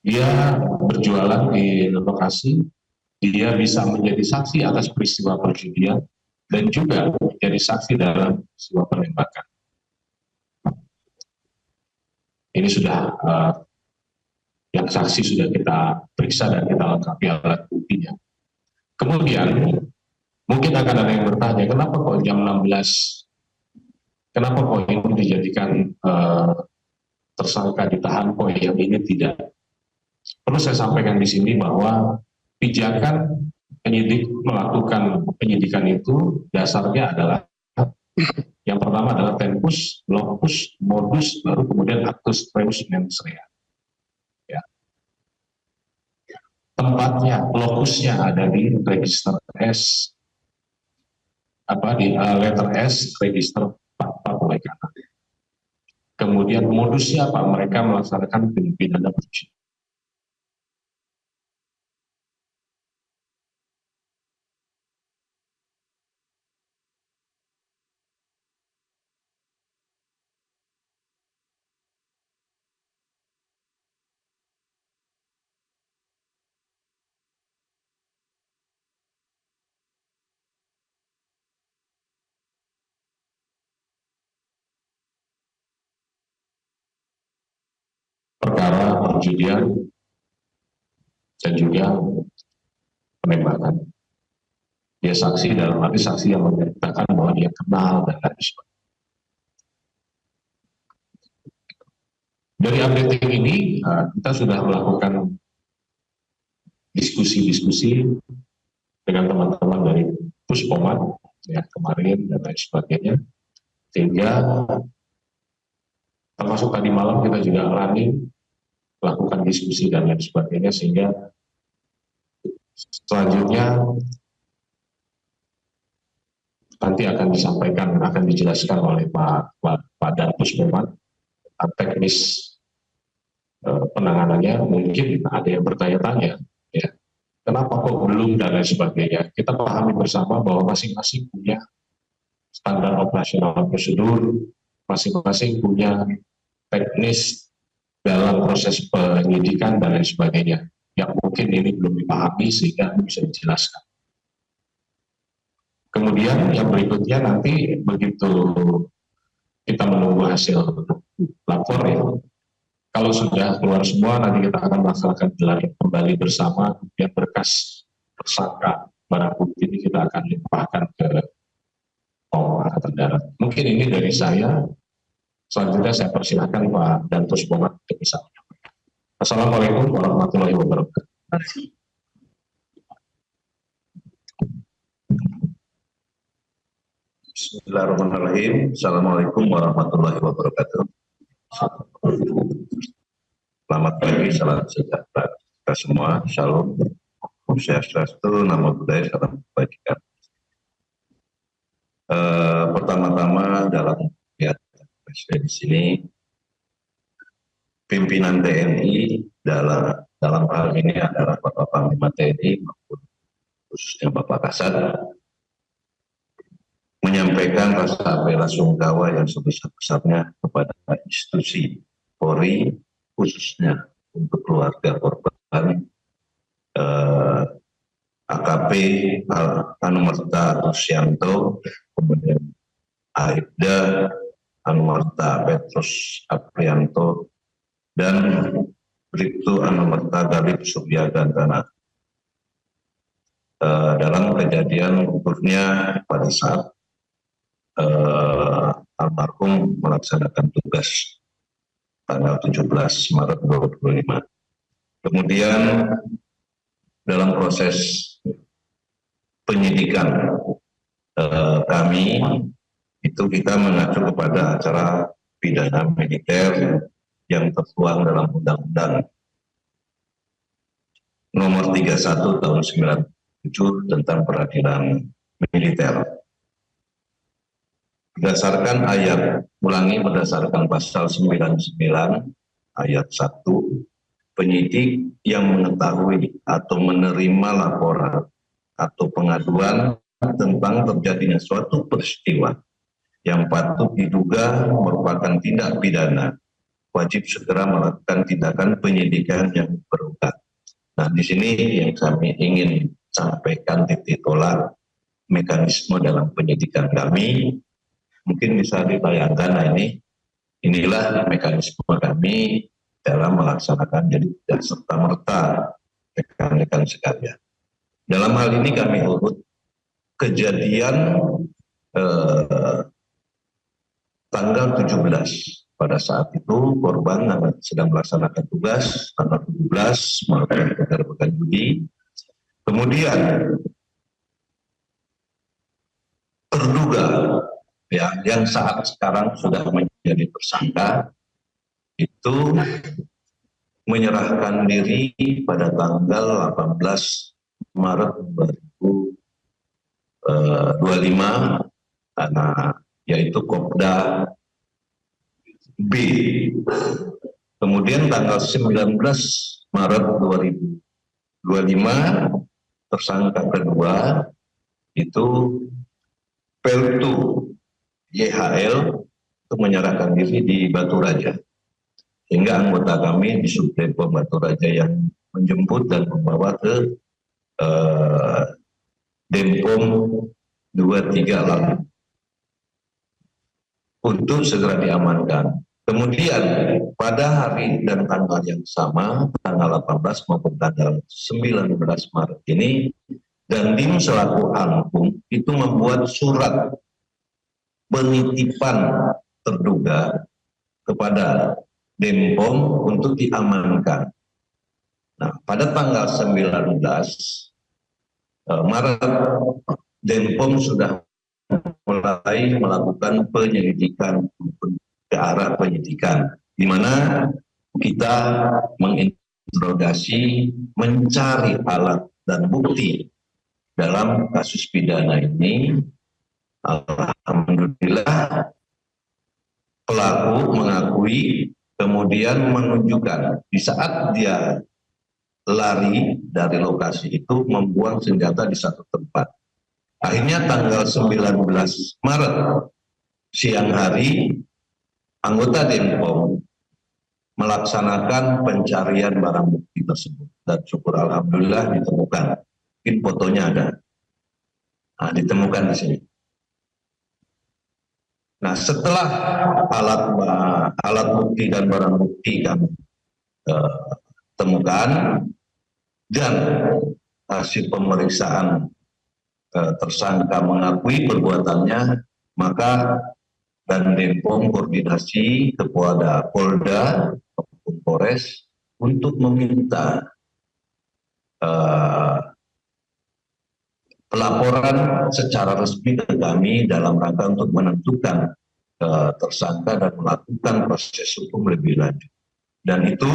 Dia berjualan di lokasi, dia bisa menjadi saksi atas peristiwa perjudian dan juga menjadi saksi dalam peristiwa penembakan. Ini sudah yang saksi sudah kita periksa dan kita lengkapi alat buktinya. Kemudian mungkin akan ada yang bertanya, kenapa kok jam 16, kenapa kok ini dijadikan tersangka ditahan, kok yang ini tidak? Perlu saya sampaikan di sini bahwa pijakan penyidik melakukan penyidikan itu dasarnya adalah yang pertama adalah tempus, locus, modus, baru kemudian actus reus mens rea. Ya. Tempatnya, lokusnya ada di register S, di letter S, register Papua Ikan. Kemudian modusnya apa? Mereka melaksanakan pidana perjudian. Perkara perjudian dan juga penembakan. Dia saksi dalam arti saksi yang menyatakan bahwa dia kenal dan lain sebagainya. Dari updating ini kita sudah melakukan diskusi-diskusi dengan teman-teman dari Puspomat ya kemarin dan lain sebagainya, sehingga termasuk tadi malam kita juga running melakukan diskusi dan lain sebagainya, sehingga selanjutnya nanti akan disampaikan, akan dijelaskan oleh Pak Dan Puspomat teknis penanganannya. Mungkin ada yang bertanya-tanya, ya, kenapa kok belum dan lain sebagainya. Kita pahami bersama bahwa masing-masing punya standar operasional prosedur, masing-masing punya teknis dalam proses penyidikan dan lain sebagainya. Yang mungkin ini belum dipahami sehingga bisa dijelaskan. Kemudian yang berikutnya nanti begitu kita menunggu hasil lapor ya, kalau sudah keluar semua nanti kita akan melaksanakan gelar kembali bersama, kemudian berkas tersangka barang bukti ini kita akan limpahkan ke Angkatan Darat. Mungkin ini dari saya. Selanjutnya saya persilahkan Pak Dantus Pomat untuk bisa menyampaikan. Assalamualaikum warahmatullahi wabarakatuh. Bismillahirrahmanirrahim. Assalamualaikum warahmatullahi wabarakatuh. Selamat pagi, salam sejahtera kita semua. Shalom. Om Swastiastu, Namo Buddhaya, salam kebajikan. Pertama-tama dalam presiden di sini, pimpinan TNI dalam hal ini adalah Bapak Panglima TNI maupun khususnya Bapak Kasat, menyampaikan rasa bela sungkawa yang sebesar-besarnya kepada institusi Polri, khususnya untuk keluarga korban AKP Anumerta Rusyanto, kemudian Aibda Anumerta Petrus Aprianto, dan Bribtu Anumerta Galib Suryagantana dalam kejadian gugurnya pada saat almarhum melaksanakan tugas tanggal 17 Maret 2025. Kemudian dalam proses penyidikan kami itu kita mengacu kepada acara pidana militer yang tertuang dalam Undang-Undang Nomor 31 Tahun 97 tentang Peradilan Militer. Berdasarkan berdasarkan pasal 99 ayat 1, penyidik yang mengetahui atau menerima laporan atau pengaduan tentang terjadinya suatu peristiwa yang patut diduga merupakan tindak pidana wajib segera melakukan tindakan penyidikan yang berulang. Nah, di sini yang kami ingin sampaikan titik tolak mekanisme dalam penyidikan kami. Mungkin bisa dibayangkan, nah inilah mekanisme kami dalam melaksanakan, jadi tidak serta-merta rekan-rekan sekalian. Dalam hal ini kami urut kejadian tanggal 17. Pada saat itu korban sedang melaksanakan tugas tanggal 17 melakukan penggerbekan judi. Kemudian terduga yang saat sekarang sudah menjadi tersangka itu menyerahkan diri pada tanggal 18 Maret 2025 yaitu Kopda B. Kemudian tanggal 19 Maret 2025 tersangka kedua itu Peltu YHL itu menyerahkan diri di Batu Raja, sehingga anggota kami di Subdepom Batu Raja yang menjemput dan membawa ke Denpom 23 lalu untuk segera diamankan. Kemudian pada hari dan tanggal yang sama, tanggal 18 maupun tanggal 19 Maret ini, Dandim selaku Angkum itu membuat surat penitipan terduga kepada Denpom untuk diamankan. Nah, pada tanggal 19 Maret, Denpom sudah mulai melakukan penyelidikan ke arah penyidikan, di mana kita menginterogasi, mencari alat dan bukti dalam kasus pidana ini. Alhamdulillah pelaku mengakui, kemudian menunjukkan di saat dia lari dari lokasi itu membuang senjata di satu tempat. Akhirnya tanggal 19 Maret siang hari anggota Denpom melaksanakan pencarian barang bukti tersebut dan syukur alhamdulillah ditemukan. Mungkin fotonya ada. Nah, ditemukan di sini. Nah, setelah alat bukti dan barang bukti kami temukan dan hasil pemeriksaan tersangka mengakui perbuatannya, maka dan Denpom koordinasi kepada Polda maupun Polres untuk meminta pelaporan secara resmi ke kami dalam rangka untuk menentukan tersangka dan melakukan proses hukum lebih lanjut. Dan itu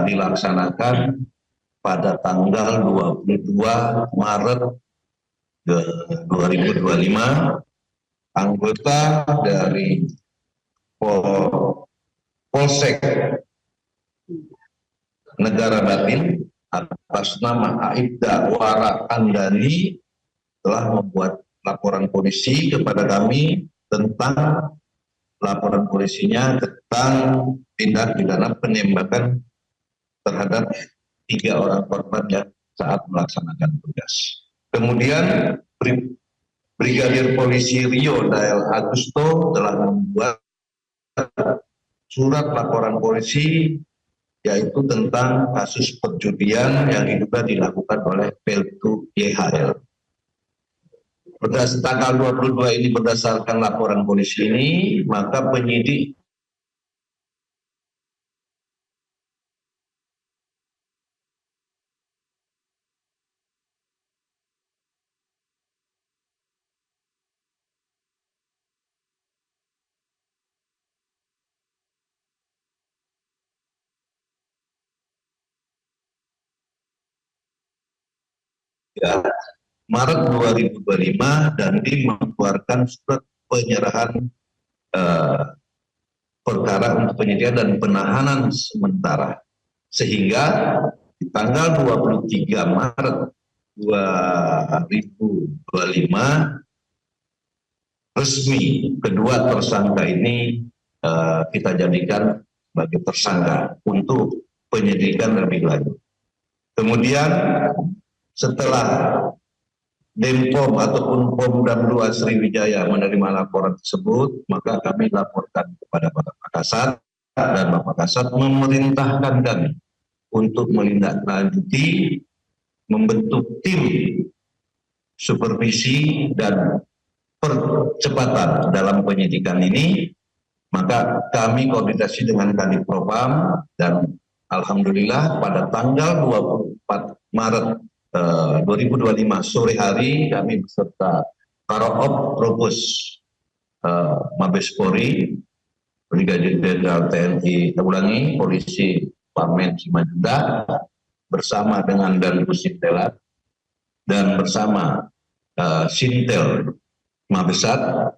dilaksanakan pada tanggal 22 Maret 2025, anggota dari Polsek Negara Batin atas nama Aibda Wara Andani telah membuat laporan polisi kepada kami tentang laporan polisinya tentang tindak pidana penembakan terhadap 3 orang korban yang saat melaksanakan tugas. Kemudian Brigadir Polisi Rio Dael Agusto telah membuat surat laporan polisi yaitu tentang kasus perjudian yang diduga dilakukan oleh Peltu YHL. Tanggal 22 ini berdasarkan laporan polisi ini, maka penyidik Maret 2025 dan mengeluarkan surat penyerahan perkara untuk penyidikan dan penahanan sementara, sehingga di tanggal 23 Maret 2025 resmi kedua tersangka ini kita jadikan sebagai tersangka untuk penyidikan lebih lanjut. Kemudian setelah Denpom ataupun Pomdam 2 Sriwijaya menerima laporan tersebut, maka kami laporkan kepada Bapak Kasat, dan Bapak Kasat memerintahkan kami untuk menindaklanjuti, membentuk tim supervisi dan percepatan dalam penyidikan ini. Maka kami koordinasi dengan Kadif Propam, dan alhamdulillah pada tanggal 24 Maret 2025 sore hari kami beserta Karop Propus Mabes Polri, Brigadir Jenderal TNI Polisi Pamen Simanjuntak bersama dengan Danpus Sintelat dan bersama Sintel Mabesat,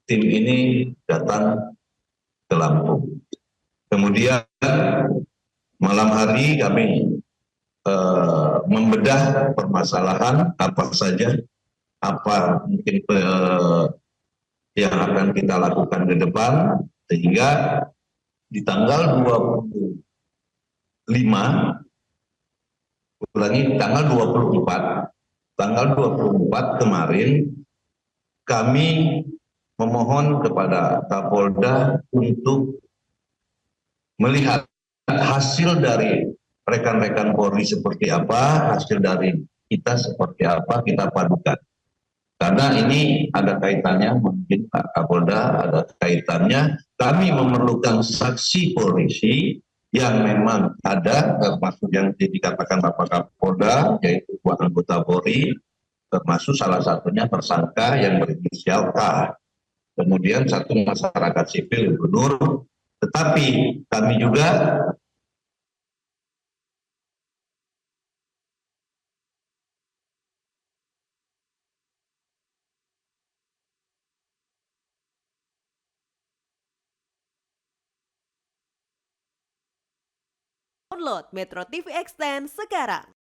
tim ini datang ke Lampung. Kemudian malam hari kami membedah permasalahan apa saja, apa mungkin yang akan kita lakukan ke depan, sehingga di tanggal 25, tanggal 24 kemarin kami memohon kepada Kapolda untuk melihat hasil dari rekan-rekan Polri seperti apa, hasil dari kita seperti apa, kita padukan. Karena ini ada kaitannya, mungkin Pak Kapolda ada kaitannya, kami memerlukan saksi polisi yang memang ada, termasuk yang dikatakan Bapak Kapolda, yaitu dua anggota Polri, termasuk salah satunya tersangka yang berinisial K. Kemudian satu masyarakat sipil gubernur, tetapi kami juga Download Metro TV Extend sekarang.